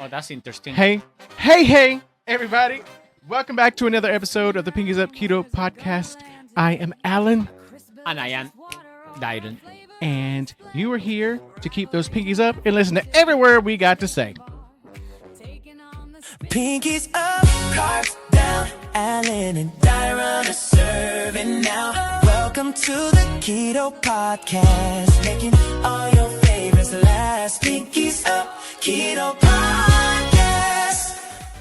Oh, that's interesting. Hey, everybody. Welcome back to another episode of the Pinkies Up Keto podcast. I am Alan. And I am Dayron. And you are here to keep those pinkies up and listen to every word we got to say. Pinkies up, cards down. Alan and Dayron are serving now. Welcome to the Keto Podcast, making all your favorites last. Pinkies up, Keto Podcast.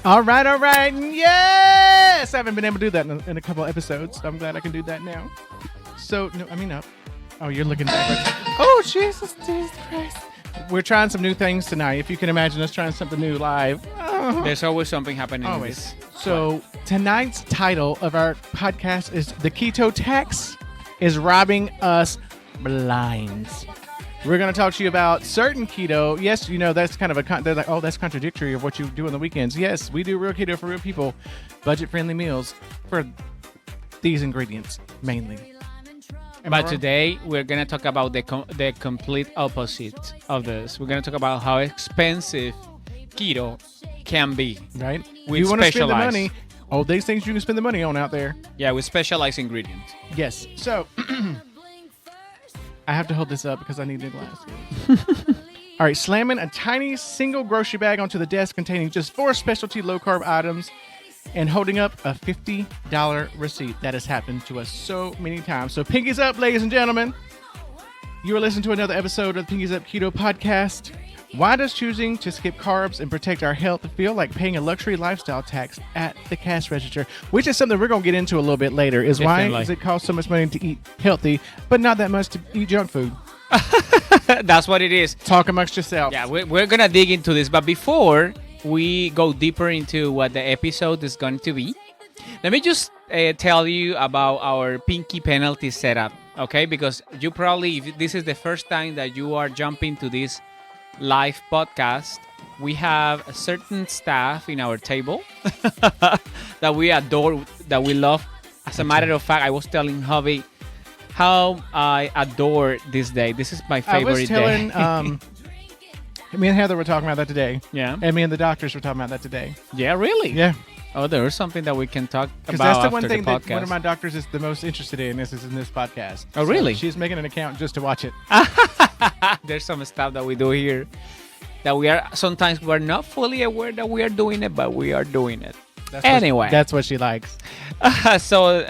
All right. Yes! I haven't been able to do that in a couple of episodes. So I'm glad I can do that now. Up. Oh, you're looking backwards. Oh, Jesus Christ. We're trying some new things tonight. If you can imagine us trying something new live. Oh. There's always something happening. Always. So tonight's title of our podcast is The Keto Tax is Robbing Us Blind. We're going to talk to you about certain keto. Yes, you know, that's kind of they're like, oh, that's contradictory of what you do on the weekends. Yes, we do real keto for real people. Budget-friendly meals for these ingredients, mainly. But today, we're going to talk about the complete opposite of this. We're going to talk about how expensive keto can be. Right? We you want to spend the specialize. money. All these things you can spend the money on out there. Yeah, we specialize ingredients. Yes. So, I have to hold this up because I need new glasses. All right. Slamming a tiny single grocery bag onto the desk containing just 4 specialty low-carb items and holding up a $50 receipt. That has happened to us so many times. So, pinkies up, ladies and gentlemen. You are listening to another episode of the Pinkies Up Keto podcast. Why does choosing to skip carbs and protect our health feel like paying a luxury lifestyle tax at the cash register? Which is something we're going to get into a little bit later. Why does it cost so much money to eat healthy, but not that much to eat junk food? That's what it is. Talk amongst yourselves. Yeah, we're going to dig into this. But before we go deeper into what the episode is going to be, let me just tell you about our Pinky penalty setup, okay? Because you probably, if this is the first time that you are jumping to this live podcast, we have a certain staff in our table that we adore, that we love. As a matter of fact, I was telling Hubby how I adore this day. This is my favorite day. Me and Heather were talking about that today. Yeah. And me and the doctors were talking about that today. Yeah, really? Yeah. Oh, there is something that we can talk about Because that's the one after thing the that podcast. one of my doctors is the most interested in is in this podcast. Oh, really? So she's making an account just to watch it. There's some stuff that we do here that we're not fully aware that we are doing it, but we are doing it. That's what she likes. So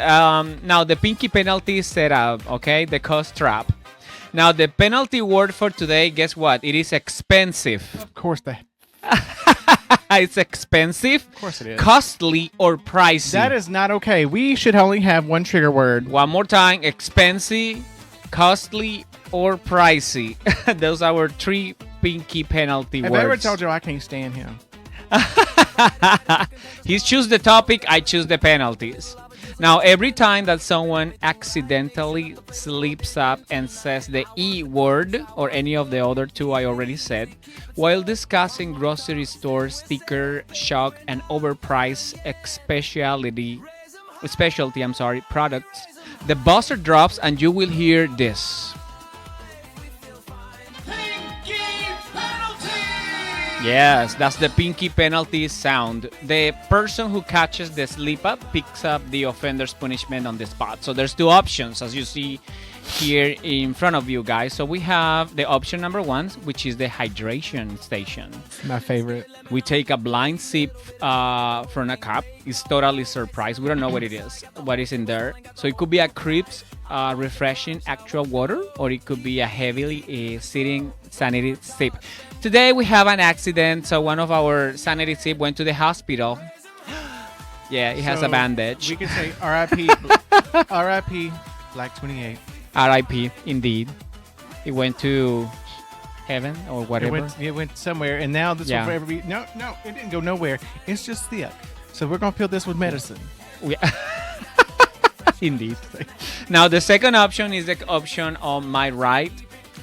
now the Pinky penalty setup, okay? The cost trap. Now the penalty word for today, guess what? It is expensive. Of course, It's expensive. Of course it is. Costly or pricey. That is not okay. We should only have one trigger word. One more time. Expensive, costly, or pricey. Those are our 3 Pinky penalty Have words. I ever told you I can't stand him? He choose the topic, I choose the penalties. Now, every time that someone accidentally slips up and says the E word or any of the other 2 I already said, while discussing grocery store sticker shock and overpriced specialty products, the buzzer drops and you will hear this. Yes, that's the Pinky penalty sound. The person who catches the slip up picks up the offender's punishment on the spot. So there's 2 options, as you see here in front of you guys. So we have the option number 1, which is the hydration station. My favorite. We take a blind sip from a cup. It's totally surprised. We don't know what it is, what is in there. So it could be a crisp, refreshing actual water, or it could be a heavily sitting sanity sip. Today we have an accident, so one of our sanity sip went to the hospital. Yeah, it has a bandage. We could say R.I.P. R.I.P. Black 28. R.I.P. Indeed. It went to heaven or whatever. It went somewhere, and now this will forever be... No, it didn't go nowhere. It's just thick. So we're going to fill this with medicine. Indeed. Now, the second option is the option on my right.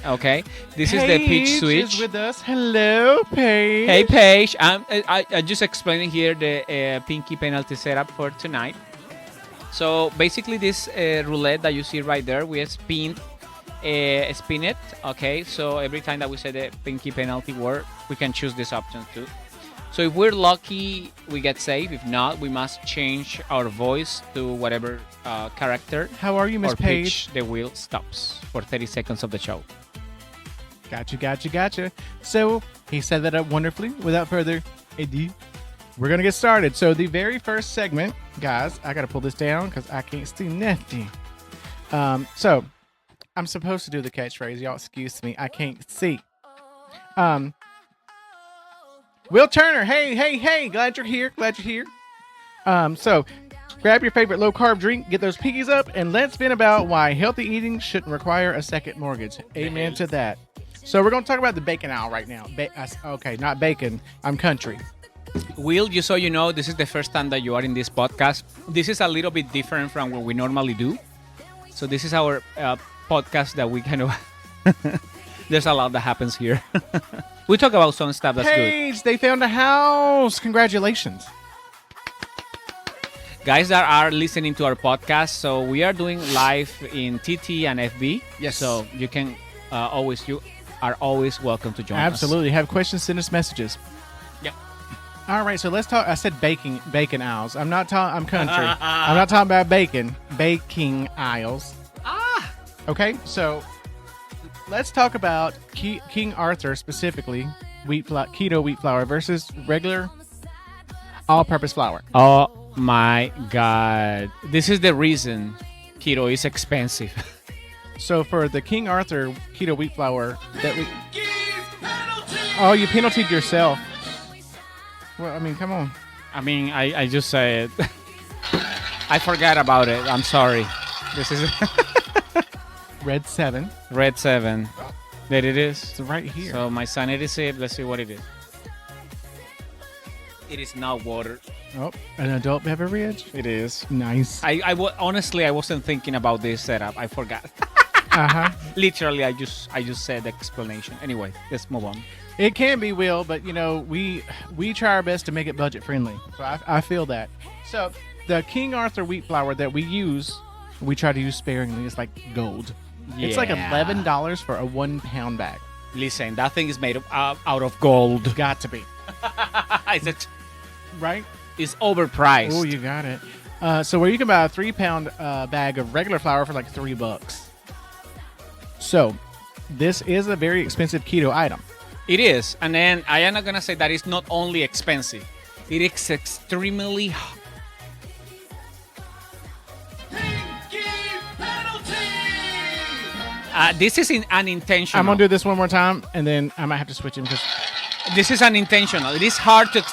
Okay, this is the pitch switch. Paige is with us. Hello, Paige. Hey, Paige. I'm just explaining here the Pinky penalty setup for tonight. So basically, this roulette that you see right there, we spin it. Okay, so every time that we say the Pinky penalty word, we can choose this option too. So if we're lucky, we get saved. If not, we must change our voice to whatever character How are you, Miss or Paige? pitch the wheel stops for 30 seconds of the show. Gotcha. So he set that up wonderfully. Without further ado, we're going to get started. So the very first segment, guys, I got to pull this down because I can't see nothing. So I'm supposed to do the catchphrase. Y'all excuse me. I can't see. Will Turner, hey. Glad you're here. So grab your favorite low-carb drink, get those Pinkies up, and let's spin about why healthy eating shouldn't require a second mortgage. Amen to that. So we're going to talk about the bacon aisle right now. Okay, not bacon. I'm country. Will, just so you know, this is the first time that you are in this podcast. This is a little bit different from what we normally do. So this is our podcast that we kind of... There's a lot that happens here. We talk about some stuff that's Paige, they found a house. Congratulations. Guys that are listening to our podcast, so we are doing live in TT and FB. Yes. So you can you are always welcome to join us. Absolutely. Have questions, send us messages. Yep. All right, so let's talk. I said bacon aisles. I'm country. I'm not talking about baking aisles. Okay, so let's talk about King Arthur specifically, keto wheat flour versus regular all-purpose flour. Oh my God. This is the reason keto is expensive. So for the King Arthur keto wheat flour that we... Oh, you penaltied yourself. Well, I mean, come on. I mean, I just said... I forgot about it. I'm sorry. This is... Red 7. Red 7. There it is. It's right here. So my sanity save, let's see what it is. It is not water. Oh, an adult beverage? It is. Nice. Honestly, I wasn't thinking about this setup. I forgot. Uh-huh. Literally, I just said the explanation. Anyway, let's move on. It can be, Will, but, you know, we try our best to make it budget-friendly. So I feel that. So the King Arthur wheat flour that we use, we try to use sparingly. It's like gold. Yeah. It's like $11 for a 1 pound bag. Listen, that thing is made out of gold. Got to be. Is it? Right? It's overpriced. Oh, you got it. So where you can buy a 3 pound bag of regular flour for like $3. So this is a very expensive keto item. It is. And then I am not going to say that it's not only expensive. It is extremely... this is unintentional. I'm going to do this one more time, and then I might have to switch him because... This is unintentional. It is hard to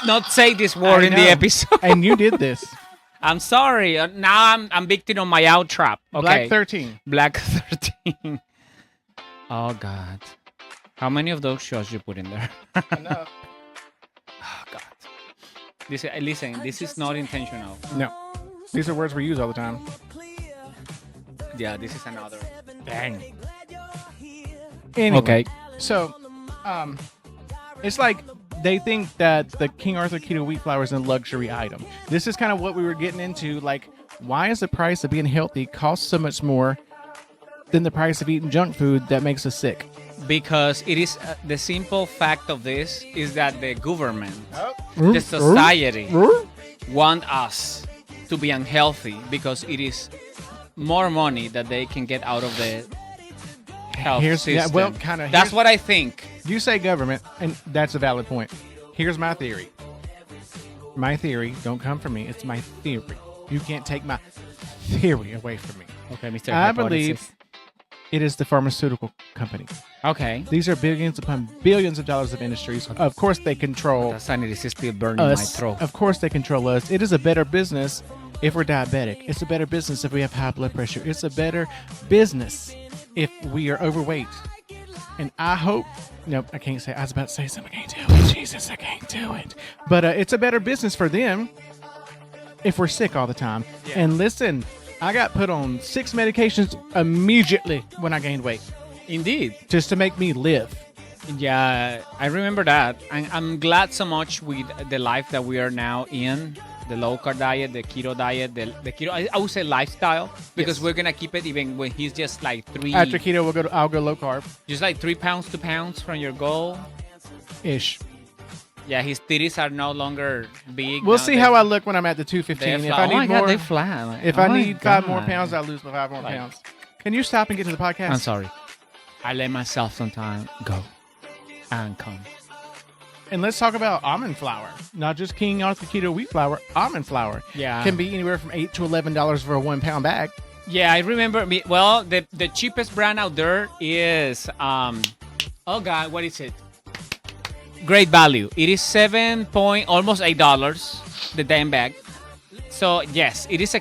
not say this word in the episode. And you did this. I'm sorry. Now I'm victim of my out trap. Okay. Black 13. Black 13. Oh, God. How many of those shots you put in there? Enough. Oh, God. Listen, this is not intentional. No. These are words we use all the time. Yeah, this is another. Dang. Anyway, Okay. So, it's like they think that the King Arthur keto wheat flour is a luxury item. This is kind of what we were getting into. Like, why is the price of being healthy cost so much more than the price of eating junk food that makes us sick? Because it is the simple fact of this is that the government, the society, want us to be unhealthy because it is more money that they can get out of the health system. Yeah, well, kind of. That's what I think. You say government, and that's a valid point. Here's my theory. My theory, don't come from me. It's my theory. You can't take my theory away from me. Okay, Mr. I believe it is the pharmaceutical company. Okay. These are billions upon billions of dollars of industries. Of course, they control The sanity is still burning us. my throat. Of course, they control us. It is a better business if we're diabetic. It's a better business if we have high blood pressure. It's a better business if we are overweight. And I hope... Nope, I can't say... I was about to say something. I can't do it. Jesus, I can't do it. But it's a better business for them if we're sick all the time. Yeah. And listen, I got put on 6 medications immediately when I gained weight. Indeed. Just to make me live. Yeah, I remember that. I'm glad so much with the life that we are now in. The low-carb diet, the keto diet, the keto, I would say lifestyle, because we're going to keep it even when he's just like 3... After keto, I'll go low carb. Just like 3 pounds, 2 pounds from your goal. Ish. Yeah, his titties are no longer big. We'll now. see how I look when I'm at the 215. If I oh my need God, more, they flat. Like, if oh I my need 5 more God. pounds, I'll lose my 5 more Like- pounds. Can you stop and get to the podcast? I'm sorry. I let myself sometimes go and come. And let's talk about almond flour. Not just King Arthur Keto wheat flour. Almond flour. Yeah. Can be anywhere from $8 to $11 for a 1 pound bag. Yeah, I remember. Well, the cheapest brand out there is oh God, what is it? Great Value. It is almost $8 the damn bag. So yes, it is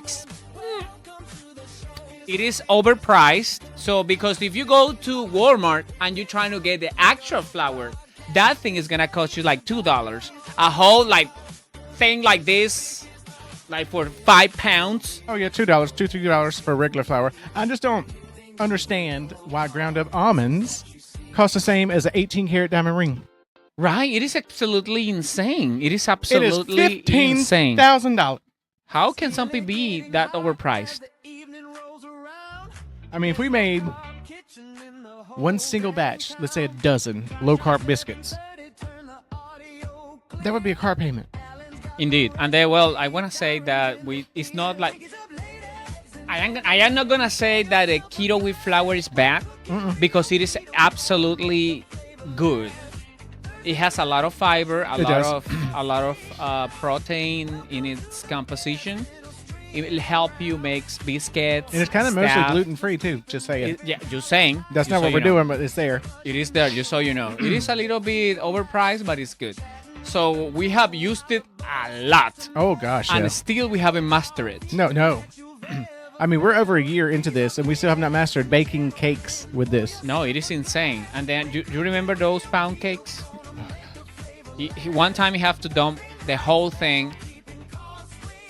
it is overpriced. So because if you go to Walmart and you're trying to get the actual flour, that thing is gonna cost you like $2. A whole like thing like this, like for 5 pounds. Oh, yeah, $2, $3 for regular flour. I just don't understand why ground up almonds cost the same as an 18 karat diamond ring. Right? It is absolutely insane. It is It absolutely is insane. $15,000. How can something be that overpriced? I mean, if we made one single batch, let's say a dozen low-carb biscuits, that would be a car payment. Indeed. And then, well, I want to say that it's not like... I am not going to say that the keto with flour is bad because it is absolutely good. It has a lot of fiber, a lot of protein in its composition. It will help you make biscuits. And it's kind of mostly stuff. gluten-free, too, just saying. Yeah, just saying. That's Just not so what you we're know. doing, but it's there. It is there, just so you know. It is a little bit overpriced, but it's good. So we have used it a lot. Oh, gosh, And yeah. still we haven't mastered it. No. I mean, we're over a year into this, and we still have not mastered baking cakes with this. No, it is insane. And then, do you remember those pound cakes? One time you have to dump the whole thing.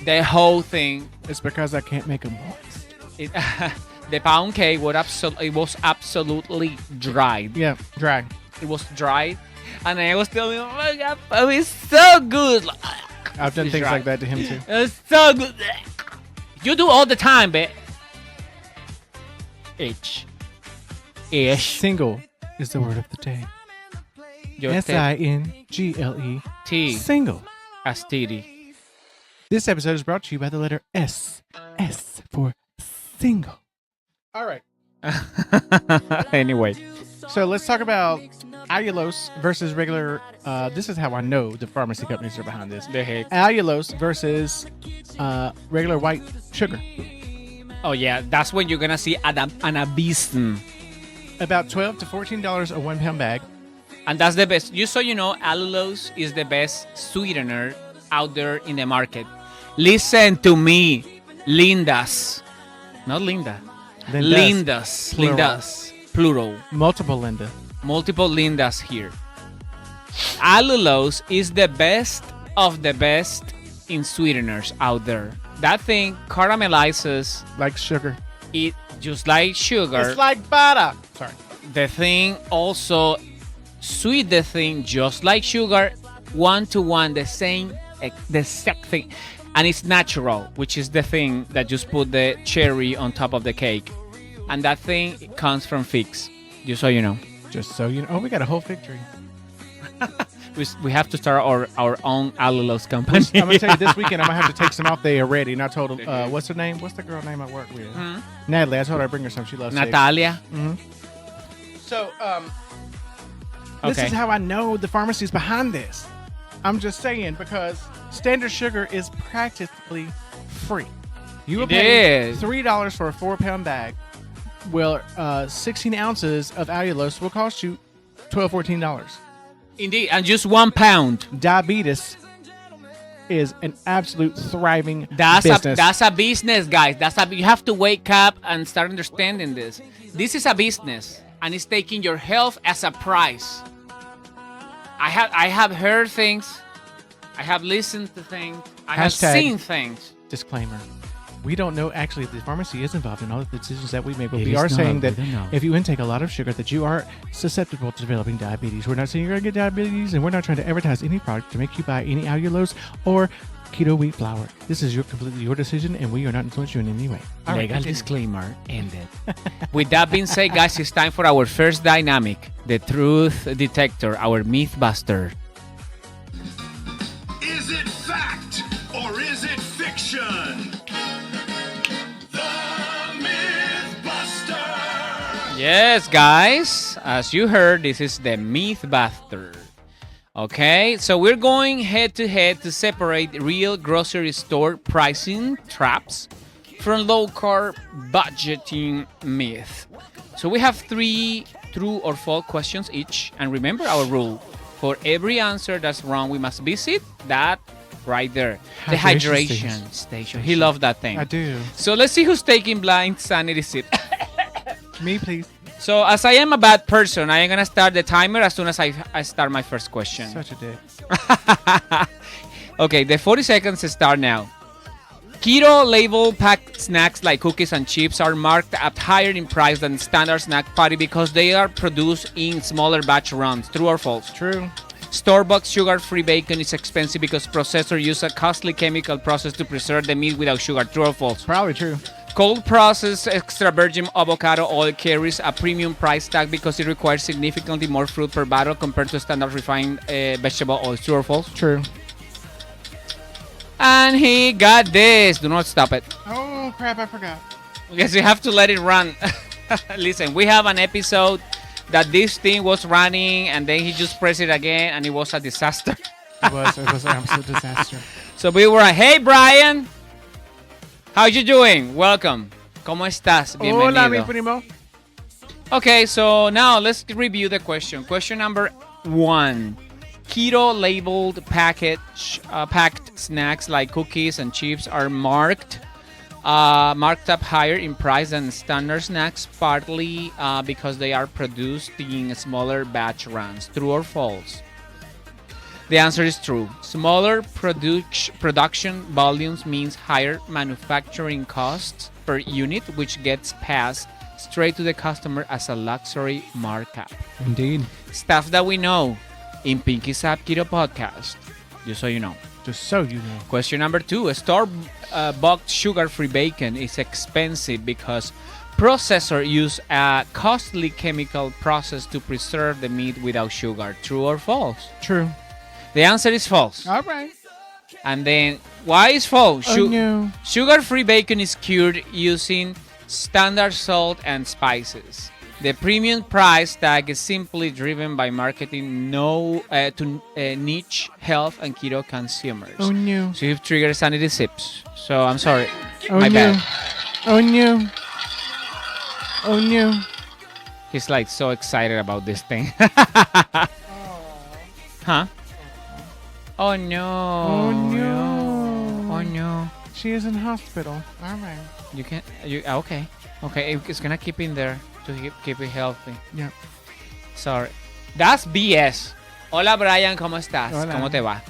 The whole thing. It's because I can't make them moist. The pound cake was absolutely dried. Yeah, dry. It was dried. And I was telling him, oh my God, oh, it's so good. I've done It's things dry. like that to him, too. It's so good. You do all the time, babe. Ish. Single is the word of the day. Yo Single. T. Single. Astidi. This episode is brought to you by the letter S. S for single. All right. Anyway. So let's talk about allulose versus regular. This is how I know the pharmacy companies are behind this. The heck. Allulose versus regular white sugar. Oh, yeah. That's when you're going to see an abyss. About $12 to $14 a 1 pound bag. And that's the best. Just so you know, allulose is the best sweetener out there in the market. Listen to me, Lindas. Not Linda. Lindas. Plural. Lindas. Plural. Multiple Linda. Multiple Lindas here. Allulose is the best of the best in sweeteners out there. That thing caramelizes Like sugar. it just like sugar. It's like butter. Sorry. The thing also sweet the thing just like sugar, 1-to-1, the exact thing. And it's natural, which is the thing that just put the cherry on top of the cake. And that thing comes from figs, just so you know. Just so you know. Oh, we got a whole fig tree. We have to start our own allulose company. I'm going to tell you, this weekend I'm going to have to take some off there already. And I told her, what's her name? What's the girl name I work with? Natalie. I told her I'd bring her some. She loves figs. Natalia. So, this is how I know the pharmacy's behind this. I'm just saying, because standard sugar is practically free. You will pay $3 for a 4 pound bag. Well, 16 ounces of allulose will cost you $12, $14. Indeed, and just 1 pound. Diabetes is an absolute thriving That's business. a business, guys. You have to wake up and start understanding this. This is a business, and it's taking your health as a price. I have heard things. I have listened to things. I have seen things. Disclaimer. We don't know, actually, the pharmacy is involved in all of the decisions that we make, but It we is are not, saying that we don't know. if you intake a lot of sugar, that you are susceptible to developing diabetes. We're not saying you're going to get diabetes, and we're not trying to advertise any product to make you buy any allulose or keto wheat flour. This is completely your decision, and we are not influencing you in any way. All right, Legal continue. disclaimer ended. With that being said, guys, it's time for our first dynamic, the truth detector, our myth buster. Is it fact or is it fiction? The Mythbuster. Yes, guys, as you heard, this is the Mythbuster. Okay, so we're going head to head to separate real grocery store pricing traps from low-carb budgeting myth. So we have 3 true or false questions each, and remember our rule. For every answer that's wrong, we must visit that right there. The hydration station. He loved that thing. I do. So let's see who's taking blind sanity sip. Me, please. So as I am a bad person, I am going to start the timer as soon as I start my first question. Such a dick. Okay, the 40 seconds start now. Keto label packed snacks like cookies and chips are marked at higher in price than standard snack patty because they are produced in smaller batch runs. True or false? True. Store-bought sugar-free bacon is expensive because processors use a costly chemical process to preserve the meat without sugar. True or false? Probably true. Cold processed extra virgin avocado oil carries a premium price tag because it requires significantly more fruit per bottle compared to standard refined vegetable oils. True or false? True. And he got this. Do not stop it. Oh, crap, I forgot. Yes, you have to let it run. Listen, we have an episode that this thing was running and then he just pressed it again and it was a disaster. It was an absolute disaster. So we were like, hey, Brian. How you doing? Welcome. ¿Cómo estás? Bienvenido. Hola, mi primo. Okay, so now let's review the question. Question number 1. Keto labeled packed snacks like cookies and chips are marked up higher in price than standard snacks, partly because they are produced in smaller batch runs. True or false? The answer is true. Smaller production volumes means higher manufacturing costs per unit, which gets passed straight to the customer as a luxury markup. Indeed. Stuff that we know in Pinkies Up Keto podcast, just so you know. Just so you know. Question number 2. Store-bought sugar-free bacon is expensive because processors use a costly chemical process to preserve the meat without sugar. True or false? True. The answer is false. All right. And then, why is false? No. Sugar-free bacon is cured using standard salt and spices. The premium price tag is simply driven by marketing to niche health and keto consumers. Oh, no. So you've triggered sanity sips. So I'm sorry. Oh, My no. bad. Oh, no. Oh, no. He's like so excited about this thing. Huh? Oh, no. Oh, no. Oh, no. She is in hospital. All right. You can't. Okay. Okay, it's gonna keep in there to keep it healthy. Yeah. Sorry. That's BS. Hola, Brian, ¿cómo estás? Hola. ¿Cómo te va?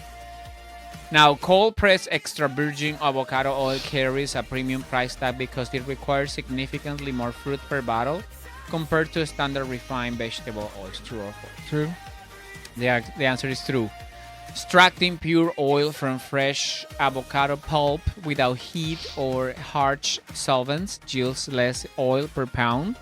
Now, cold-pressed extra virgin avocado oil carries a premium price tag because it requires significantly more fruit per bottle compared to standard refined vegetable oils. True or false? True. The answer is true. Extracting pure oil from fresh avocado pulp without heat or harsh solvents yields less oil per pound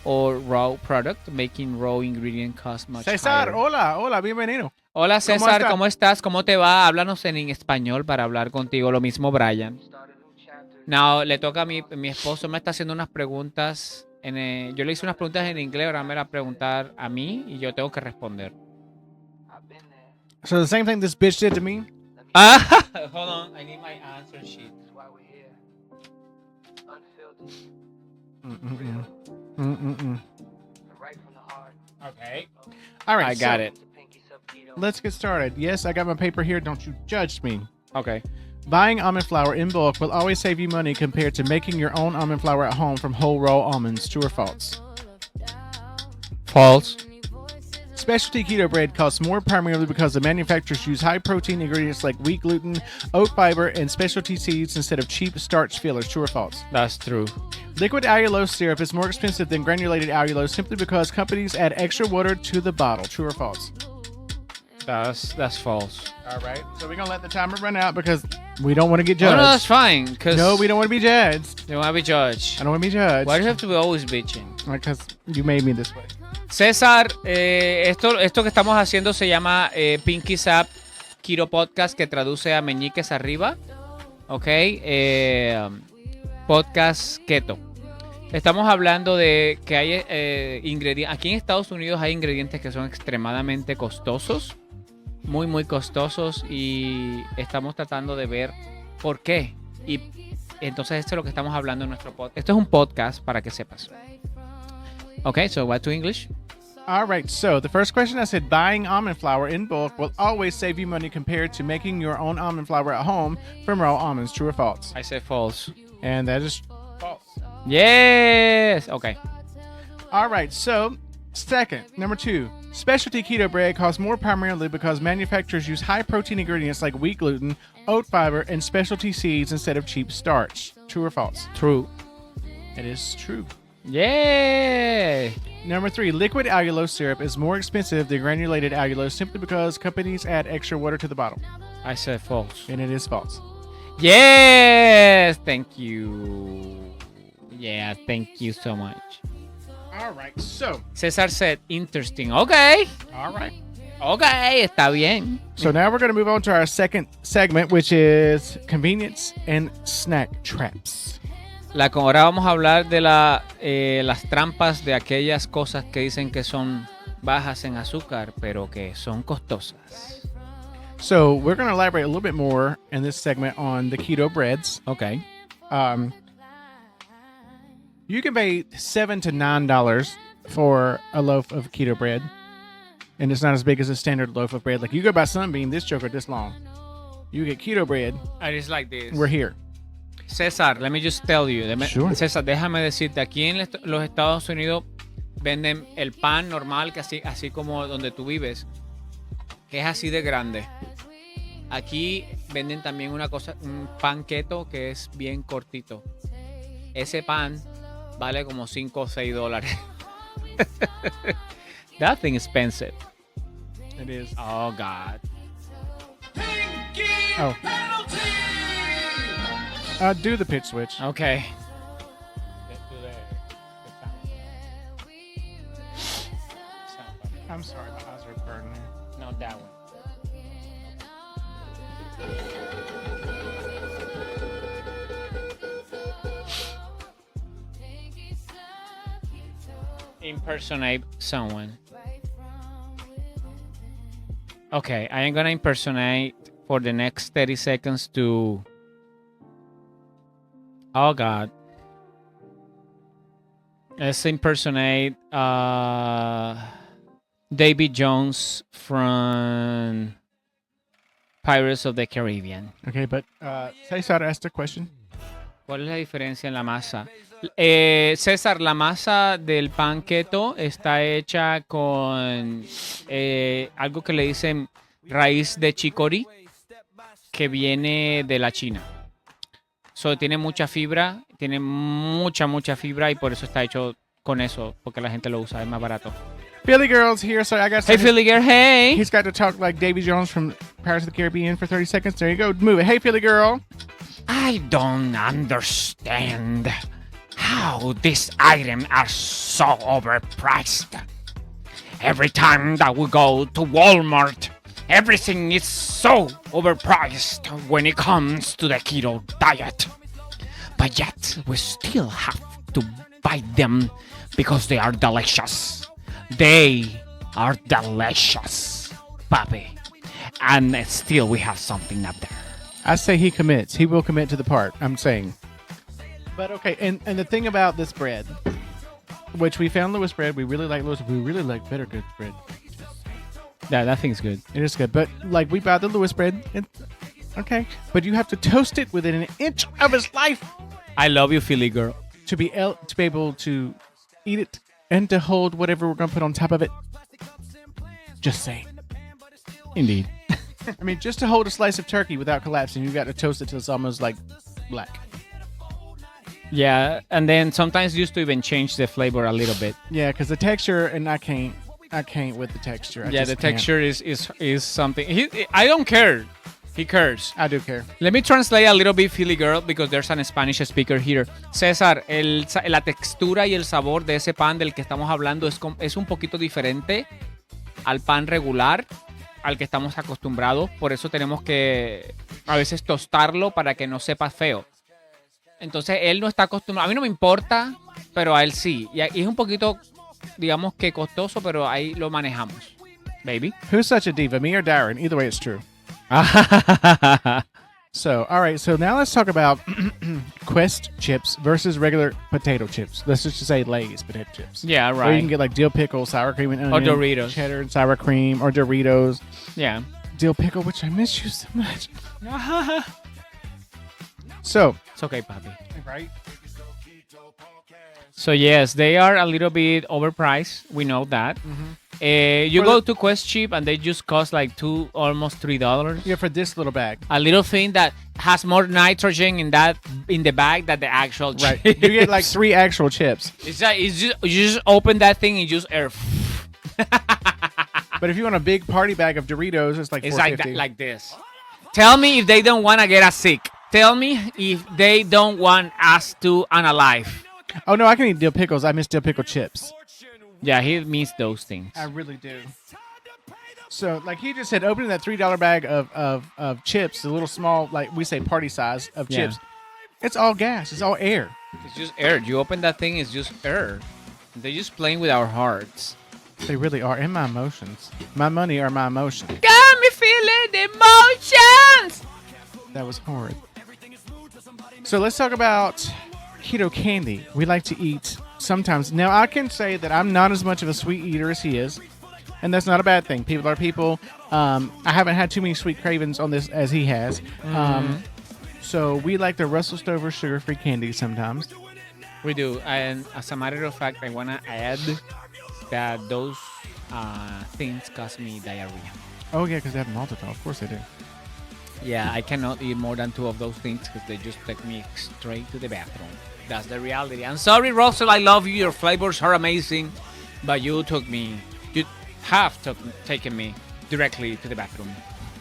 or raw product, making raw ingredient cost much César, higher. hola, bienvenido. Hola César, ¿Cómo ¿cómo estás? ¿Cómo te va? Háblanos en español para hablar contigo. Lo mismo Brian. Now, le toca a mi esposo, me está haciendo unas preguntas. Yo le hice unas preguntas en inglés, ahora me va a preguntar a mí y yo tengo que responder. So the same thing this bitch did to me? Hold on, I need my answer sheet. Okay. All right. I got it. Let's get started. Yes, I got my paper here. Don't you judge me. Okay. Buying almond flour in bulk will always save you money compared to making your own almond flour at home from whole raw almonds. True or false? False. Specialty keto bread costs more primarily because the manufacturers use high-protein ingredients like wheat gluten, oat fiber, and specialty seeds instead of cheap starch fillers. True or false? That's true. Liquid allulose syrup is more expensive than granulated allulose simply because companies add extra water to the bottle. True or false? That's false. All right. So we're going to let the timer run out because we don't want to get Oh, judged. no, that's fine. Cause No, we don't want to be judged. you don't want to be judged. I don't want to be judged. Why do you have to be always bitching? Because you made me this way. César, esto que estamos haciendo se llama Pinkies Up Keto Podcast, que traduce a meñiques arriba. Ok. Podcast Keto. Estamos hablando de que hay ingredientes. Aquí en Estados Unidos hay ingredientes que son extremadamente costosos. Muy, muy costosos. Y estamos tratando de ver por qué. Y entonces esto es lo que estamos hablando en nuestro podcast. Esto es un podcast para que sepas. Okay, so what to English? All right, so the first question, I said buying almond flour in bulk will always save you money compared to making your own almond flour at home from raw almonds. True or false? I say false. And that is false. Yes. Okay. All right, so second, number 2, specialty keto bread costs more primarily because manufacturers use high protein ingredients like wheat gluten, oat fiber, and specialty seeds instead of cheap starch. True or false? True. It is true. Yay. Number 3, liquid allulose syrup is more expensive than granulated allulose simply because companies add extra water to the bottle. I say false. And it is false. Yes. Thank you. Yeah, thank you so much. All right, so. Cesar said, interesting. Okay. All right. Okay, está bien. So now we're going to move on to our second segment, which is convenience and snack traps. Ahora vamos a hablar de las trampas de aquellas cosas que dicen que son bajas en azúcar, pero que son costosas. So we're going to elaborate a little bit more in this segment on the keto breads. Okay. You can pay $7 to $9 for a loaf of keto bread, and it's not as big as a standard loaf of bread. Like you go buy Sunbeam, this joker this long. You get keto bread. And it's like this. We're here. César, let me just tell you. Sure. César, déjame decirte, aquí en los Estados Unidos venden el pan normal, que así como donde tú vives, que es así de grande. Aquí venden también un pan keto que es bien cortito. Ese pan vale como $5 o $6. That thing is expensive. It is. Oh, God. Oh. Do the pitch switch. Okay. I'm sorry, my eyes are burning. No, that one. Impersonate someone. Okay, I am gonna impersonate for the next 30 seconds to... Oh, God. Let's impersonate David Jones from Pirates of the Caribbean. Okay, but Cesar asked a question. ¿Cuál es la diferencia en la masa? César, la masa del pan keto está hecha con algo que le dicen raíz de chicory, que viene de la China. Tiene mucha fibra, tiene mucha fibra y por eso está hecho con eso, porque la gente lo usa, es más barato. Philly Girl's here, so I got Hey, Philly Girl, hey! He's got to talk like Davy Jones from Pirates of the Caribbean for 30 seconds. There you go. Move it. Hey, Philly Girl. I don't understand how these items are so overpriced. Every time that we go to Walmart, everything is so overpriced when it comes to the keto diet. But yet, we still have to buy them because they are delicious. They are delicious, papi. And still, we have something up there. I say he commits. He will commit to the part, I'm saying. But okay, and the thing about this bread, which we found Lewis bread, we really like Lewis. We really like Better Good bread. Yeah, that thing's good. It is good. But like we buy the Lewis bread, okay, but you have to toast it within an inch of its life. I love you, Philly Girl. To be able to eat it and to hold whatever we're gonna put on top of it. Just saying. Indeed. I mean, just to hold a slice of turkey without collapsing, you got to toast it till it's almost like black. Yeah, and then sometimes used to even change the flavor a little bit. Yeah, because the texture, and I can't with the texture. The texture is something. I don't care. He cares. I do care. Let me translate a little bit, Philly Girl, because there's a Spanish speaker here. César, la textura y el sabor de ese pan del que estamos hablando es un poquito diferente al pan regular. al que estamos acostumbrados. Por eso tenemos que a veces tostarlo para que no sepa feo. Entonces él no está acostumbrado. A mí no me importa, pero a él sí. Y es un poquito, digamos que costoso, pero ahí lo manejamos. Baby. Who's such a diva, me or Dayron? Either way, it's true. So, all right. So now let's talk about Quest chips versus regular potato chips. Let's just say Lay's potato chips. Yeah, Or you right. can get like dill pickle, sour cream, and onion. Or Doritos. Cheddar and sour cream. Or Doritos. Yeah. Dill pickle, which I miss you so much. So, It's okay, papi. right? So yes, they are a little bit overpriced. We know that. You For go the- to Quest Chip and they just cost like almost $3. Yeah, for this little bag. A little thing that has more nitrogen in the bag than the actual Right. chip. You get like 3 actual chips. It's like you just open that thing and just air. But if you want a big party bag of Doritos, it's like It's like $4.50. that, like this. Tell me if they don't want to get us sick. Tell me if they don't want us to unalive. Oh, no, I can eat dill pickles. I miss dill pickle chips. Yeah, he means those things. I really do. So, like he just said, opening that $3 bag of chips, the little small, like we say party size of Yeah. chips, it's all gas. It's all air. It's just air. You open that thing, it's just air. They're just playing with our hearts. They really are. And my emotions. My money are my emotions. Got me feeling the emotions. That was horrid. So let's talk about keto candy. We like to eat sometimes. Now, I can say that I'm not as much of a sweet eater as he is. And that's not a bad thing. People are people. I haven't had too many sweet cravings on this as he has. So we like the Russell Stover sugar-free candy sometimes. We do. And as a matter of fact, I want to add that those things cause me diarrhea. Oh, yeah, because they have maltitol. Of course they do. Yeah, I cannot eat more than 2 of those things because they just take me straight to the bathroom. That's the reality. I'm sorry, Russell. I love you. Your flavors are amazing. But you have taken me directly to the bathroom.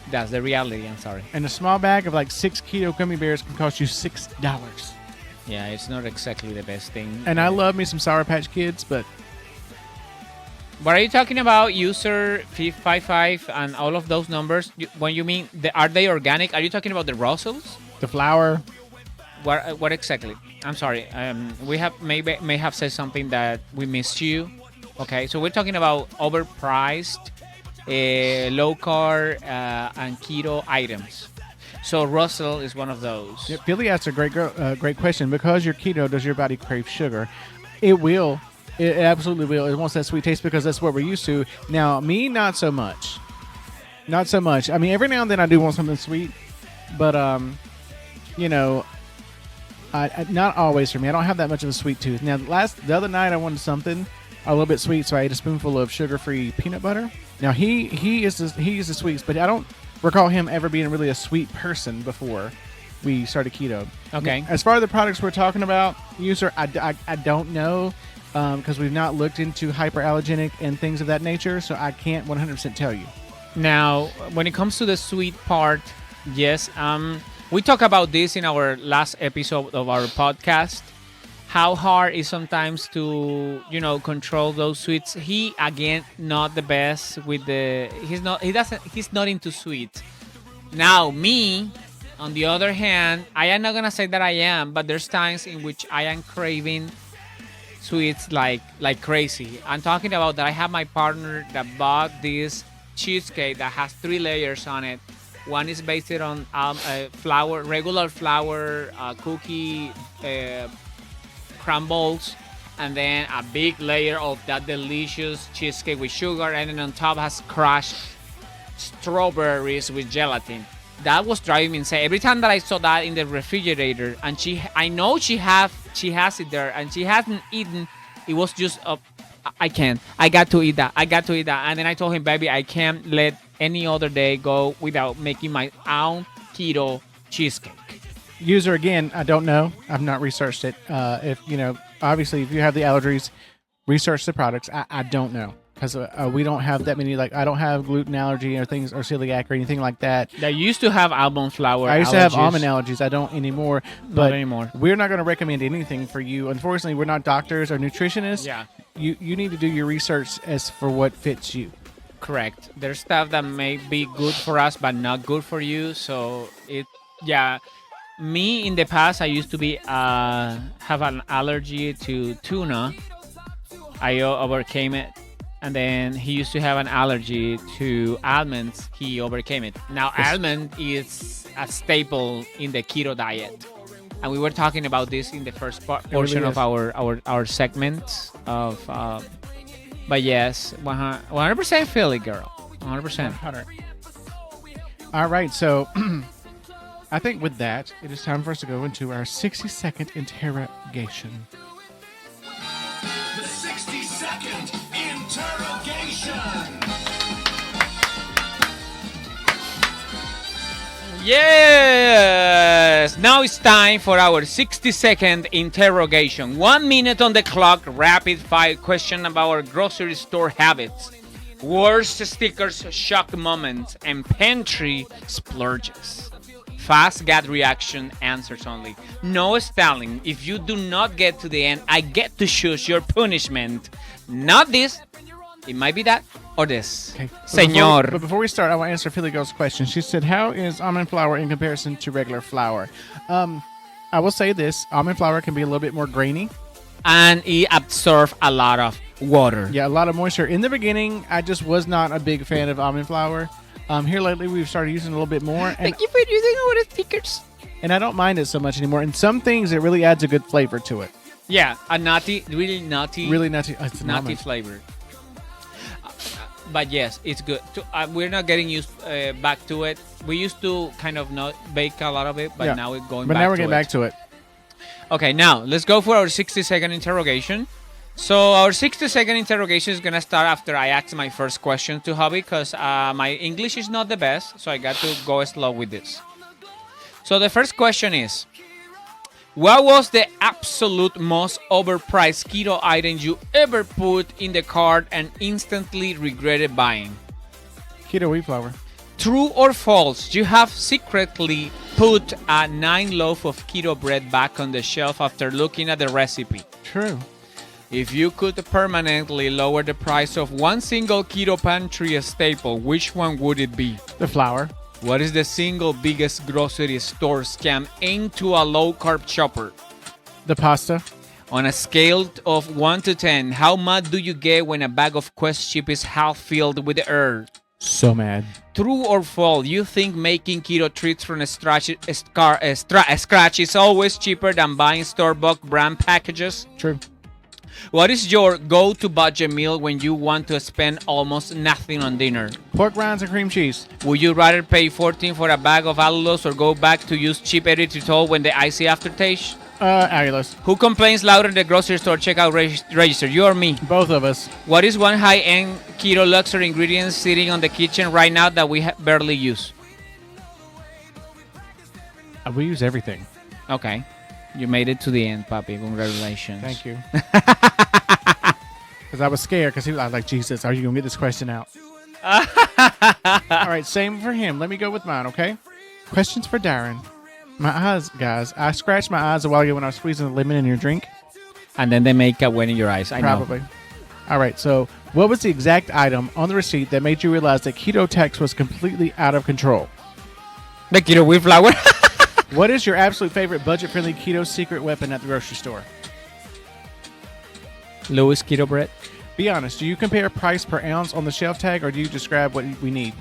That's the reality. I'm sorry. And a small bag of like 6 keto gummy bears can cost you $6. Yeah, it's not exactly the best thing. And I love me some Sour Patch Kids, but But are you talking about user 555 and all of those numbers? When you mean, are they organic? Are you talking about the Russells? the flour. What exactly? I'm sorry. We may have said something that we missed you. Okay, so we're talking about overpriced, low carb, and keto items. So Russell is one of those. Yeah, Billy asked a great question. Because you're keto, does your body crave sugar? It will. It absolutely will. It wants that sweet taste because that's what we're used to. Now, me, not so much. Not so much. I mean, every now and then I do want something sweet, but you know, I not always for me. I don't have that much of a sweet tooth. Now, the other night I wanted something a little bit sweet, so I ate a spoonful of sugar-free peanut butter. Now he is the sweets, but I don't recall him ever being really a sweet person before we started keto. Okay. As far as the products we're talking about, user, I don't know because we've not looked into hyperallergenic and things of that nature, so I can't 100% tell you. Now, when it comes to the sweet part, yes, we talked about this in our last episode of our podcast. How hard is sometimes to, control those sweets. He again not the best with he's not into sweets. Now me, on the other hand, I am not gonna say that I am, but there's times in which I am craving sweets like crazy. I'm talking about that I have my partner that bought this cheesecake that has 3 layers on it. One is based on regular flour, cookie crumbles, and then a big layer of that delicious cheesecake with sugar, and then on top has crushed strawberries with gelatin. That was driving me insane. Every time that I saw that in the refrigerator, and I know she has it there, and she hasn't eaten, it was just I can't. I got to eat that. And then I told him, baby, I can't let any other day go without making my own keto cheesecake. User, again, I don't know. I've not researched it. Obviously, if you have the allergies, research the products. I don't know because we don't have that many. Like, I don't have gluten allergy or things or celiac or anything like that. They used to have almond flour. I used to have almond allergies. I don't anymore. But Not anymore. We're not going to recommend anything for you. Unfortunately, we're not doctors or nutritionists. Yeah. You need to do your research as for what fits you. Correct. There's stuff that may be good for us but not good for you. So yeah. Me in the past, I used to be have an allergy to tuna. I overcame it, and then he used to have an allergy to almonds. He overcame it. Now almond is a staple in the keto diet, and we were talking about this in the first portion of our segment of. But yes, 100% Philly girl, 100%. 100. All right, so I think with that, it is time for us to go into our 60-second interrogation. The 60-second interrogation. Yes! Now it's time for our 60-second interrogation. 1 minute on the clock, rapid fire question about our grocery store habits, worst stickers, shock moments, and pantry splurges. Fast gut reaction answers only. No stalling. If you do not get to the end, I get to choose your punishment. Not this. It might be that or this. Okay. Señor. But before we start, I want to answer Philly Girl's question. She said, how is almond flour in comparison to regular flour? I will say this. Almond flour can be a little bit more grainy. And it absorbs a lot of water. Yeah, a lot of moisture. In the beginning, I just was not a big fan of almond flour. Here lately, we've started using a little bit more. And, Thank you for using our stickers. and I don't mind it so much anymore. And some things, it really adds a good flavor to it. Yeah, a nutty, really nutty It's an nutty almond. flavor. But yes, it's good. We're not getting used back to it. We used to kind of not bake a lot of it, but Yeah. now we're going But back now we're to getting it. back to it. Okay, now let's go for our 60-second interrogation. So our 60-second interrogation is going to start after I ask my first question to Hobby because my English is not the best, so I got to go slow with this. So the first question is, what was the absolute most overpriced keto item you ever put in the cart and instantly regretted buying? Keto wheat flour. True or false, you have secretly put a 9 loaf of keto bread back on the shelf after looking at the recipe? True. If you could permanently lower the price of one single keto pantry staple, which one would it be? The flour. What is the single biggest grocery store scam aimed to a low-carb shopper? The pasta. On a scale of 1 to 10, how mad do you get when a bag of Quest chip is half filled with air? So mad. True or false, you think making keto treats from scratch is always cheaper than buying store-bought brand packages? True. What is your go-to budget meal when you want to spend almost nothing on dinner? Pork rinds and cream cheese. Would you rather pay $14 for a bag of allulose or go back to use cheap erythritol when the icy aftertaste? Allulose. Who complains louder in the grocery store checkout register, you or me? Both of us. What is one high-end keto luxury ingredient sitting on the kitchen right now that we barely use? We use everything. Okay. You made it to the end, Papi. Congratulations. Thank you. Because I was scared because I was like, Jesus, are you going to get this question out? All right, same for him. Let me go with mine, okay? Questions for Darren. My eyes, guys. I scratched my eyes a while ago when I was squeezing the lemon in your drink. And then the makeup went in your eyes. I Probably. know. All right, so what was the exact item on the receipt that made you realize that Keto Tax was completely out of control? The keto wheat flour. What is your absolute favorite budget-friendly keto secret weapon at the grocery store? Louis keto bread. Be honest, do you compare price per ounce on the shelf tag or do you describe what we need?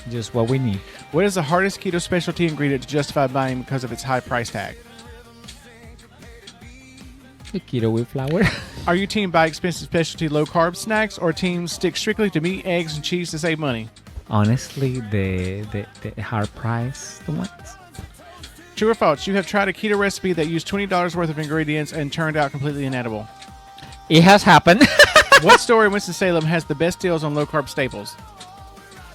Just what we need. What is the hardest keto specialty ingredient to justify buying because of its high price tag? The keto wheat flour. Are you team buy expensive specialty low-carb snacks or team stick strictly to meat, eggs, and cheese to save money? Honestly, the hard price, the ones. True or false, you have tried a keto recipe that used $20 worth of ingredients and turned out completely inedible. It has happened. What store in Winston-Salem has the best deals on low-carb staples?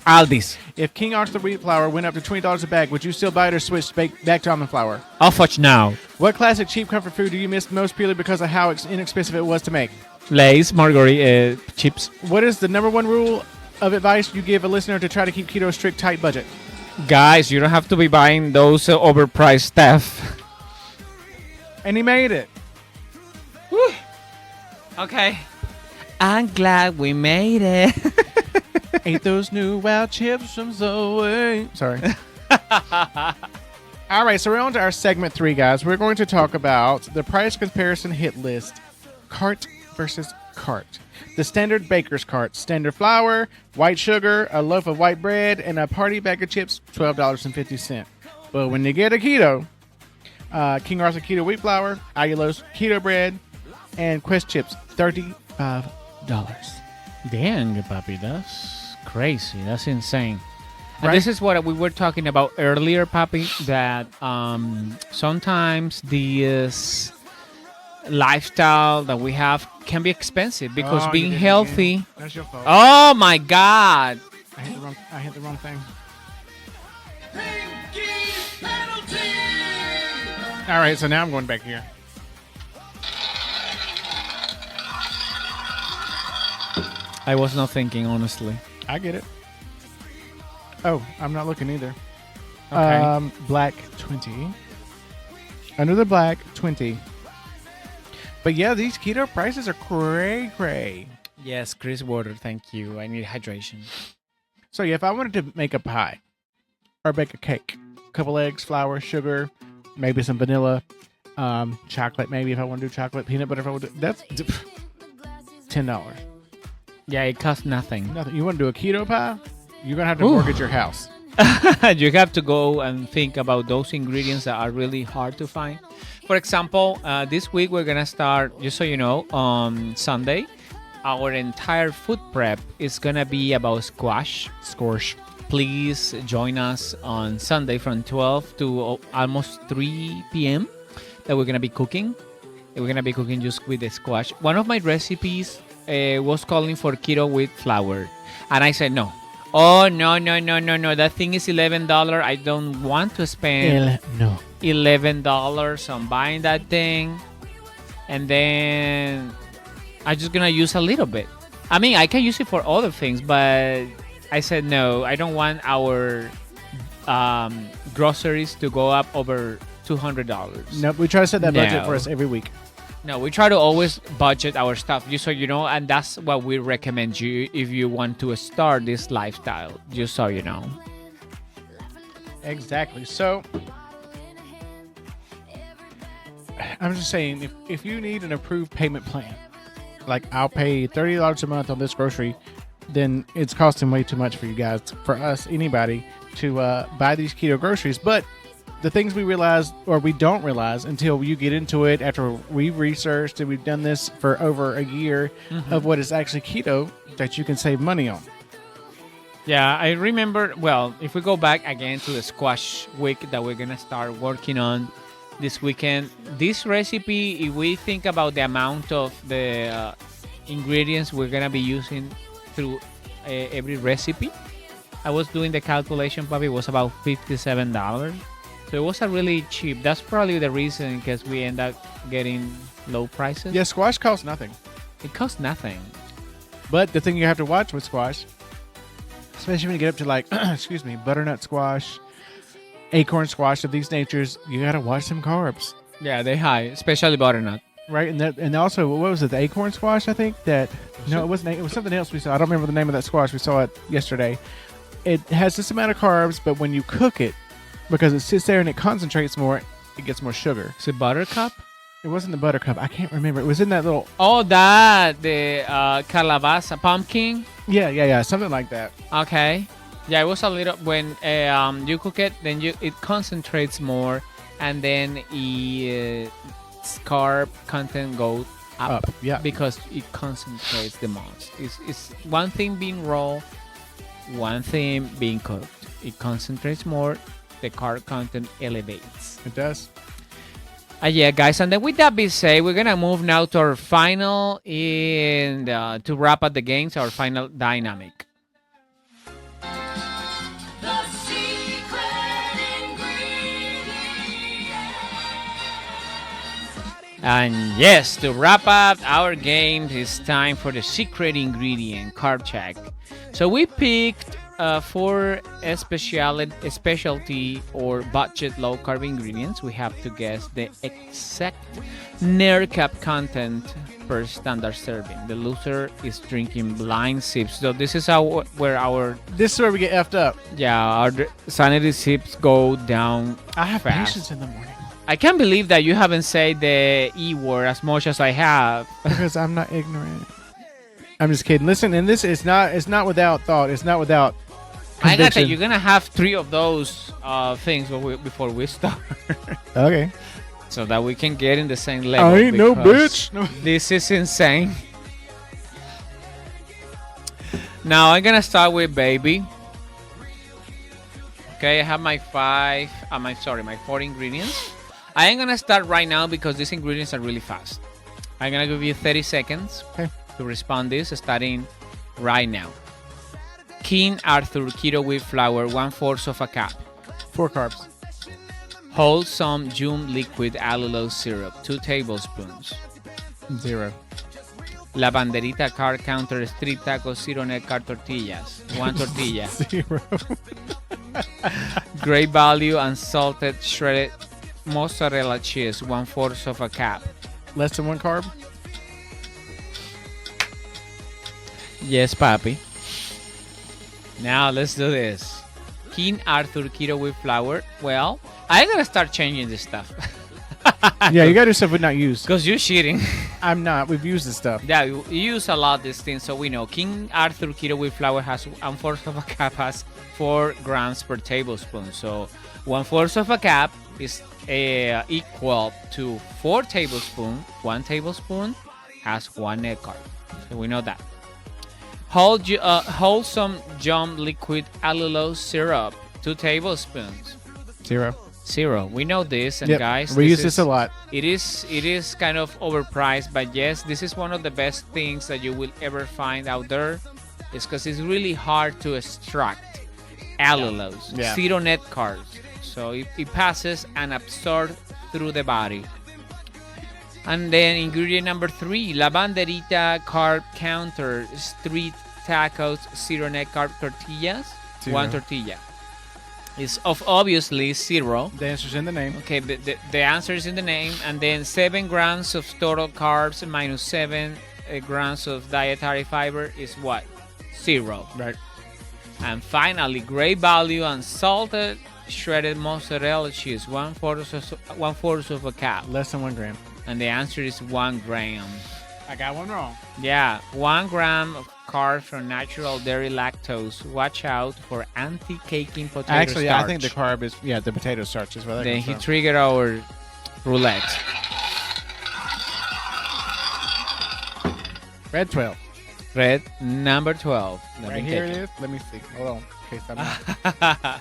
Aldi's. If King Arthur wheat flour went up to $20 a bag, would you still buy it or switch back to almond flour? I'll fudge now. What classic cheap comfort food do you miss most purely because of how inexpensive it was to make? Lay's, Margaritas, chips. What is the number one rule of advice you give a listener to try to keep keto a strict, tight budget? Guys, you don't have to be buying those overpriced stuff. And he made it. Okay. I'm glad we made it. Ate those new wild chips from Zoe. Sorry. All right, so we're on to our segment 3, guys. We're going to talk about the price comparison hit list, cart versus cart. The standard baker's cart, standard flour, white sugar, a loaf of white bread, and a party bag of chips, $12.50. But when you get a keto, King Arthur keto wheat flour, allulose keto bread, and Quest chips, $35. Dang, papi, that's crazy. That's insane. And Right? this is what we were talking about earlier, papi, that sometimes this lifestyle that we have can be expensive because Oh, being you did it healthy. again. That's your fault. Oh my God. I hit the wrong thing. Pinkies penalty! All right, so now I'm going back here. I was not thinking, honestly. I get it. Oh, I'm not looking either. Okay. Black 20. Under the black 20. But yeah, these keto prices are cray. Yes, Chris water. Thank you. I need hydration. So yeah, if I wanted to make a pie or bake a cake, a couple eggs, flour, sugar, maybe some vanilla, chocolate, maybe if I want to do chocolate, peanut butter, if I want to, that's $10. Yeah, it costs nothing. Nothing. You want to do a keto pie? You're gonna have to Ooh. mortgage your house. You have to go and think about those ingredients that are really hard to find. For example, this week we're gonna start, just so you know, on Sunday, our entire food prep is gonna be about squash. Scorch. Please join us on Sunday from 12 to almost 3 p.m. that we're gonna be cooking. We're gonna be cooking just with the squash. One of my recipes was calling for keto with flour, and I said no. Oh no. That thing is $11. I don't want to spend No. $11 on buying that thing, and then I'm just gonna use a little bit. I mean, I can use it for other things, but I said no. I don't want our groceries to go up over $200. No, we try to set that budget No. for us every week. No, we try to always budget our stuff, just so you know, and that's what we recommend you if you want to start this lifestyle, just so you know. Exactly. So I'm just saying, if you need an approved payment plan, like I'll pay $30 a month on this grocery, then it's costing way too much for you guys, for us, anybody, to buy these keto groceries. But the things we realize, or we don't realize until you get into it after we've researched and we've done this for over a year of what is actually keto that you can save money on. Yeah, I remember, well, if we go back again to the squash week that we're going to start working on this weekend, this recipe, if we think about the amount of the ingredients we're going to be using through every recipe, I was doing the calculation, probably was about $57. So it was a really cheap. That's probably the reason, because we end up getting low prices. Yeah, squash costs nothing. It costs nothing. But the thing you have to watch with squash, especially when you get up to like, excuse me, butternut squash, acorn squash of these natures, you got to watch some carbs, Yeah, they high, especially butternut. right? And also, what was it? The acorn squash, I think that. No, it wasn't. It was something else we saw. I don't remember the name of that squash. We saw it yesterday. It has this amount of carbs, but when you cook it, because it sits there and it concentrates more, it gets more sugar. Is it buttercup? It wasn't the buttercup. I can't remember. It was in that little. Oh, that, the calabaza pumpkin. Yeah, something like that. Okay. Yeah, it was a little, when you cook it, then it concentrates more, and then its carb content goes up, Yeah. because it concentrates the most. It's one thing being raw, one thing being cooked. It concentrates more, the carb content elevates. It does. Yeah, guys, and then with that being said, we're gonna move now to our final, and to wrap up the games, our final dynamic. The secret ingredient. And yes, to wrap up our games, it's time for the secret ingredient, carb check. So we picked for a specialty or budget low carb ingredients, we have to guess the exact NERCAP content per standard serving. The loser is drinking blind sips. So this is where our This is where we get effed up. our sanity sips go down. I have fast. patience in the morning I can't believe that you haven't said the E word as much as I have. because I'm not ignorant. I'm just kidding. Listen, and this is not. It's not without thought. It's not without. I gotta tell conviction. you, you're gonna have 3 of those things before we start. Okay. So that we can get in the same level. I ain't no because bitch. No. This is insane. Now I'm gonna start with baby. Okay, I have my 4 ingredients. I am gonna start right now because these ingredients are really fast. I'm gonna give you 30 seconds to respond this, starting right now. King Arthur Keto Wheat Flour, 1/4 of a cup. 4 carbs. Wholesome Jum Liquid Allulose Syrup, 2 tablespoons. 0. La Banderita Car Counter Street Taco Zero Net Car Tortillas, 1 tortilla. 0. Great value unsalted shredded mozzarella cheese, 1/4 of a cup. Less than 1 carb. Yes, papi. Now let's do this. King Arthur Keto Wheat Flour. Well, I gotta start changing this stuff. Yeah, you gotta do stuff we not use. Because you're cheating. I'm not. We've used this stuff. Yeah, you use a lot of these things, so we know. King Arthur Keto Wheat Flour has 1/4 of a cup, has 4 grams per tablespoon. So 1/4 of a cup is equal to 4 tablespoons. 1 tablespoon has 1 net carb. So we know that. Wholesome Jum Liquid Allulose Syrup, 2 tablespoons. 0. We know this, and Yep. guys, We use this a lot. It is kind of overpriced, but yes, this is one of the best things that you will ever find out there. It's because it's really hard to extract allulose, Yeah. zero net carbs. So it passes and absorbs through the body. And then ingredient number 3, La Banderita Carb Counter Street Tacos Zero Net Carb Tortillas, 1 tortilla. It's obviously 0. The answer's in the name. Okay, the answer is in the name. And then 7 grams of total carbs minus 7 grams of dietary fiber is what? 0. Right. And finally, great value unsalted shredded mozzarella cheese, 1/4 of a cup. Less than 1 gram. And the answer is 1 gram. I got one wrong. Yeah, 1 gram of carbs from natural dairy lactose. Watch out for anti-caking potato Actually, starch. I think the carb is the potato starch is where that Then comes he from. triggered our roulette. Red 12. Red number 12. Let Right me here take it is. Let me see. Hold on. In case I'm not.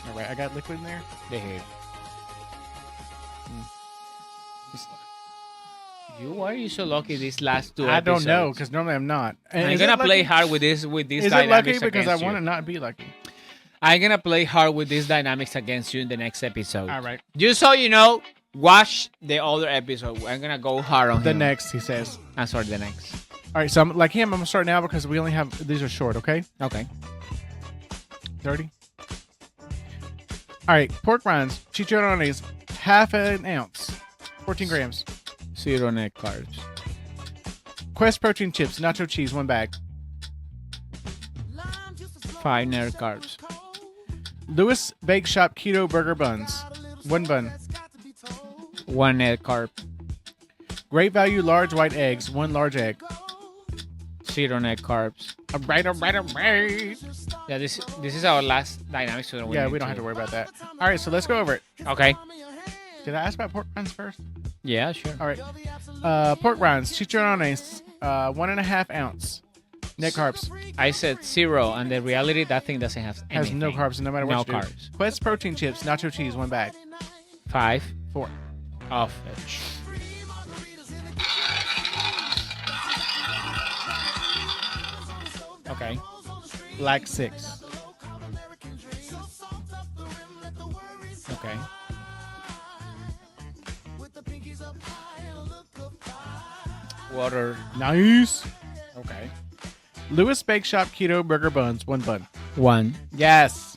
All right, I got liquid in there. There. Why are you so lucky these last 2 I don't episodes? know because normally I'm not. And I'm is gonna it play lucky? hard with this Is it dynamics lucky because I against want to you. not be lucky? I'm gonna play hard with these dynamics against you in the next episode. All right. Just so you know, watch the other episode. I'm gonna go hard on The him. next, he says. I'm sorry, the next. All right, so I'm like him. I'm gonna start now because we only have these are short. Okay, Okay. 30. All right, pork rinds, chicharrones, half an ounce, 14 grams. 0 net carbs. Quest protein chips, nacho cheese, 1 bag. 5 net carbs. Lewis Bake Shop keto burger buns, 1 bun. 1 net carb. Great value large white eggs, 1 large egg. 0 net carbs. All right. Yeah, this is our last dynamic. So Yeah, we don't have to worry about that. All right, so let's go over it. Okay. Did I ask about pork rinds first? Yeah, sure. All right. Pork rinds, chicharrones, 1.5 ounce. Net carbs. I said 0, and the reality that thing doesn't have Has anything. no carbs, no matter what No you do. carbs. Quest protein chips, nacho cheese, 1 bag. 5 4. of it. Okay. Black 6. Okay. Water. Nice. Okay. Lewis Bake Shop keto burger buns, 1 bun. 1. Yes.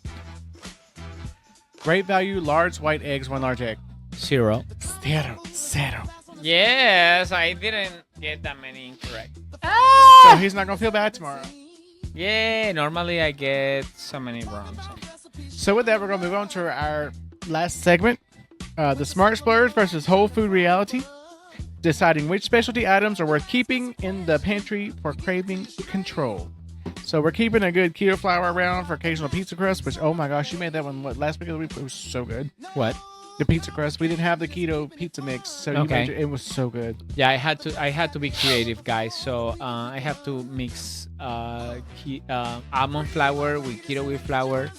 Great value, large white eggs, 1 large egg. 0. Zero. Yes, I didn't get that many incorrect. So he's not going to feel bad tomorrow. Yeah, normally I get so many wrong. So with that, we're going to move on to our last segment. The Smart Splurge versus Whole Food Reality. Deciding which specialty items are worth keeping in the pantry for craving control. So we're keeping a good keto flour around for occasional pizza crust, which, oh my gosh, you made that one last week of the week? It was so good. What? The pizza crust. We didn't have the keto pizza mix, so you made it was so good. Yeah, I had to be creative, guys. So I have to mix almond flour with keto wheat flour.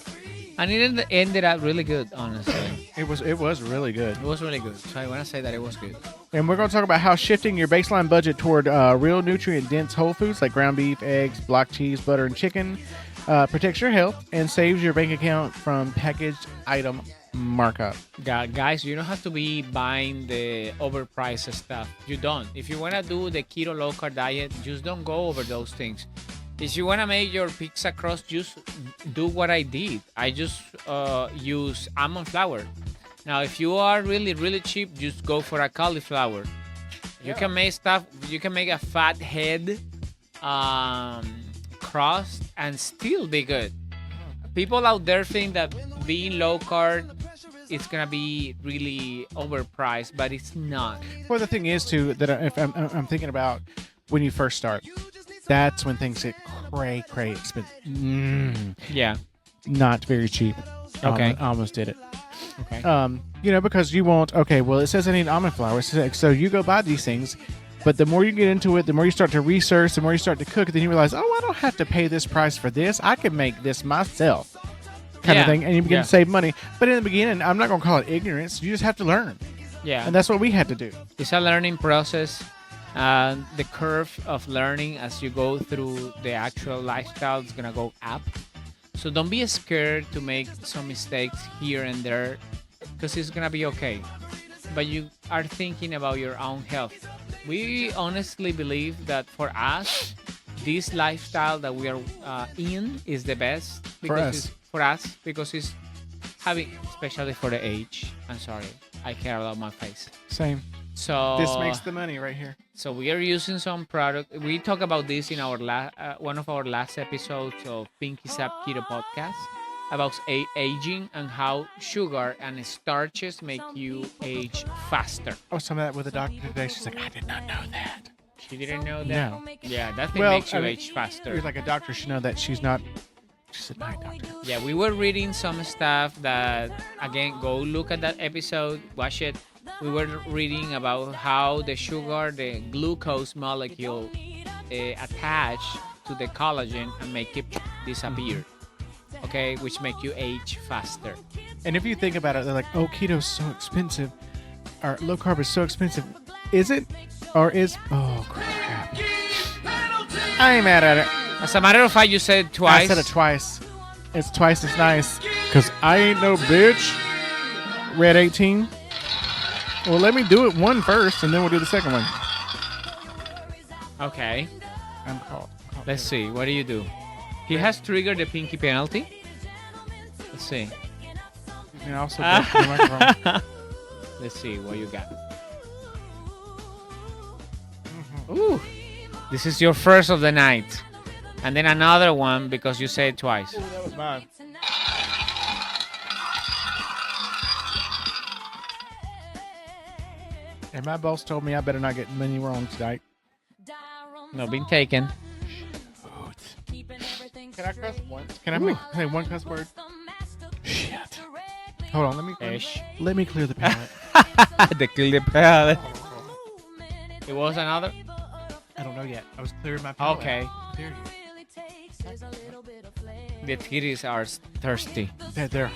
And it ended up really good, honestly. It was really good. It was really good. So I want to say that it was good. And we're going to talk about how shifting your baseline budget toward real nutrient-dense whole foods like ground beef, eggs, block cheese, butter, and chicken protects your health and saves your bank account from packaged item markup. Guys, you don't have to be buying the overpriced stuff. You don't. If you want to do the keto low-carb diet, just don't go over those things. If you want to make your pizza crust, just do what I did. I just use almond flour. Now, if you are really, really cheap, just go for a cauliflower. You can make stuff. You can make a fat head crust and still be good. People out there think that being low carb, it's gonna be really overpriced, but it's not. Well, the thing is too that if I'm thinking about when you first start, that's when things get cray expensive. Yeah. Not very cheap. Okay. I almost did it. Okay. Because you won't. Okay, well, it says I need almond flour, so you go buy these things. But the more you get into it, the more you start to research, the more you start to cook, then you realize, I don't have to pay this price for this. I can make this myself, kind of thing, and you begin to save money. But in the beginning, I'm not going to call it ignorance. You just have to learn. Yeah. And that's what we had to do. It's a learning process. The curve of learning as you go through the actual lifestyle is gonna go up. So don't be scared to make some mistakes here and there, because it's gonna be okay. But you are thinking about your own health. We honestly believe that for us, this lifestyle that we are in is the best for us because it's having, especially for the age. I'm sorry, I care about my face. Same. So this makes the money right here. So we are using some product. We talk about this in our one of our last episodes of Pinkies Up Keto podcast about aging and how sugar and starches make you age faster. I was talking about that with a doctor today. She's like, I did not know that. She didn't know that? No. Yeah, that thing makes you age faster. You're like a doctor should know that she's not. She said, "My doctor." Yeah, we were reading some stuff that, again, go look at that episode, watch it. We were reading about how the sugar, the glucose molecule, attach to the collagen and make it disappear. Okay, which make you age faster. And if you think about it, they're like, "Oh, keto's so expensive, or low carb is so expensive." Is it, or is? Oh crap! I ain't mad at it. As a matter of fact, you said it twice. I said it twice. It's twice as nice, cause I ain't no bitch. Red 18. Well, let me do it one first, and then we'll do the second one. Okay. I'm called. Let's see. What do you do? He has triggered the pinky penalty. Let's see. You can also break the microphone. Let's see what you got. Ooh. This is your first of the night. And then another one because you said it twice. Ooh, that was mine. And my boss told me I better not get many wrong tonight. No, been taken. Can I cuss once? Can I say one cuss word? Shit. Hold on, let me clear the palate. The clear palate. It was another? I don't know yet. I was clearing my palate. Okay. There you The titties are thirsty. go. They're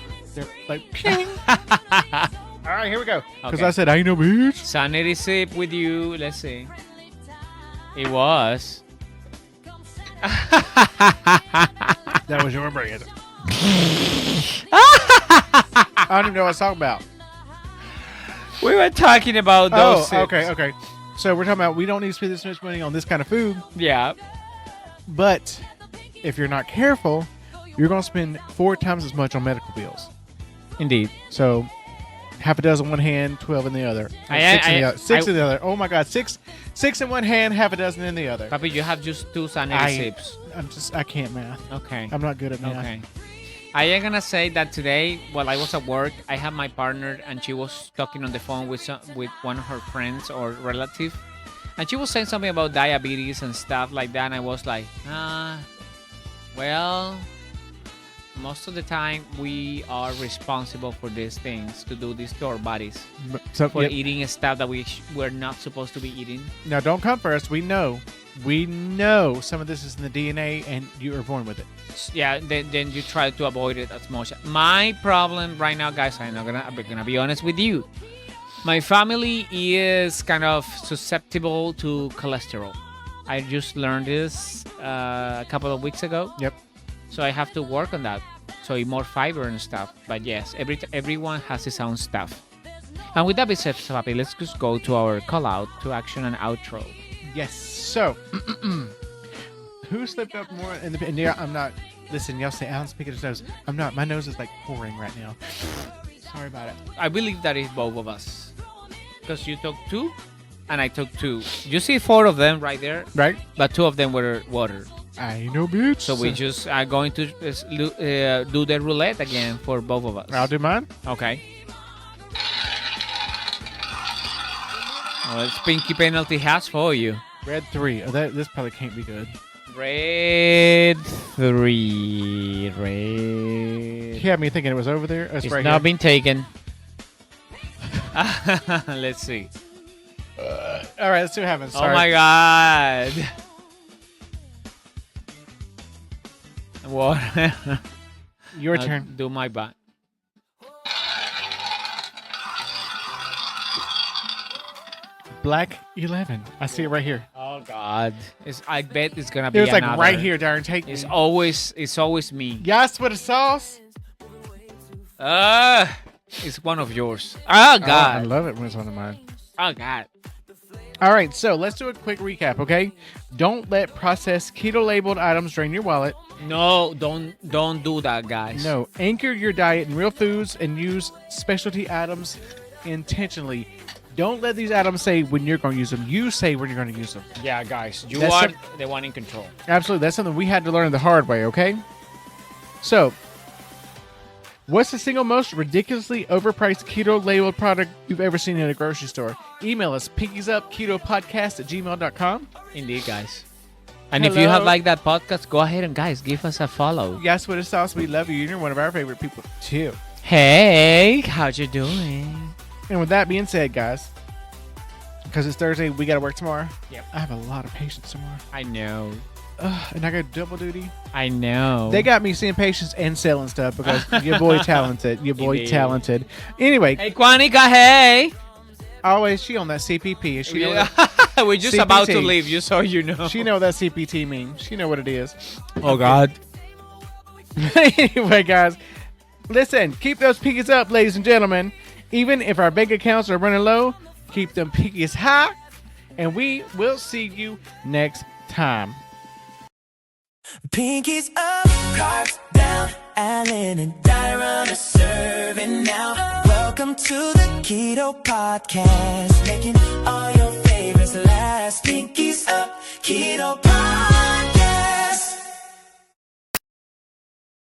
like ping. All right, here we go. Because Okay. I said I ain't no bitch. Sanity sip with you. Let's see. It was. That was your brand. I don't even know what I was talking about. We were talking about those. Oh, okay. So we're talking about we don't need to spend this much money on this kind of food. Yeah. But if you're not careful, you're going to spend 4 times as much on medical bills. Indeed. So, half a dozen one hand, 12 in the other. Six in the other. Oh my God, six in one hand, half a dozen in the other. Papi, you have just 2 sanity sips. I can't math. Okay. I'm not good at math. Okay. I am gonna say that today, while I was at work, I had my partner and she was talking on the phone with one of her friends or relative, and she was saying something about diabetes and stuff like that. And I was like, well, most of the time we are responsible for these things, to do this to our bodies, So, for yep. eating stuff that we're not supposed to be eating. Now, don't come for us. We know some of this is in the DNA, and you are born with it. Yeah, then you try to avoid it as much. My problem right now, guys, I'm gonna be honest with you. My family is kind of susceptible to cholesterol. I just learned this a couple of weeks ago. Yep. So I have to work on that. So eat more fiber and stuff. But yes, everyone has his own stuff. And with that being said, Papi, let's just go to our call out to action and outro. Yes. So, who slipped up more in the? And yeah, I'm not. Listen, y'all say Alan's picking his nose. I'm not. My nose is like pouring right now. Sorry about it. I believe that is both of us. Because you took 2 and I took 2. You see 4 of them right there? Right. But 2 of them were water. I know, bitch. So we just are going to do the roulette again for both of us. I'll do mine. Okay. Well, it's Pinky penalty has for you. Red 3. Oh, this probably can't be good. Red 3. Red. You had me thinking it was over there. It's It's right not here. been taken. Let's see. All right, let's see what happens. Oh Sorry. my God. What? Your turn. Do my bad. Black 11. I see it right here. Oh God. I bet it's gonna be It was like another. right here, Darren. Take It's me. always me. Yes, with a sauce. It's one of yours. Oh I God. love it when it's one of mine. Oh God. All right, so let's do a quick recap, okay? Don't let processed keto-labeled items drain your wallet. No, don't do that, guys. No, anchor your diet in real foods and use specialty items intentionally. Don't let these items say when you're going to use them. You say when you're going to use them. Yeah, guys. You That's are some- the one in control. Absolutely. That's something we had to learn the hard way, okay? So, what's the single most ridiculously overpriced keto-labeled product you've ever seen in a grocery store? Email us, pinkiesupketopodcast@gmail.com. Indeed, guys. And if you have Hello. liked that podcast, go ahead and, guys, give us a follow. Yes, with a sauce, we love you. You're one of our favorite people, too. Hey, how you doing? And with that being said, guys, because it's Thursday, we got to work tomorrow. Yep. I have a lot of patients tomorrow. I know. And I got double duty. I know. They got me seeing patients and selling stuff because your boy talented. Your boy Indeed. talented. Anyway, Hey, Quanica, hey. always she on that CPP. Is she know what We're just CPT. about to leave, just so you know. she know what that CPT means. She know what it is. Oh, God. Anyway, guys, listen. Keep those pinkies up, ladies and gentlemen. Even if our bank accounts are running low, keep them pinkies high. And we will see you next time. Pinkies up, cards down. Alan and Dayron are serving now. Welcome to the Keto Podcast, making all your favorites last. Pinkies up, Keto Podcast.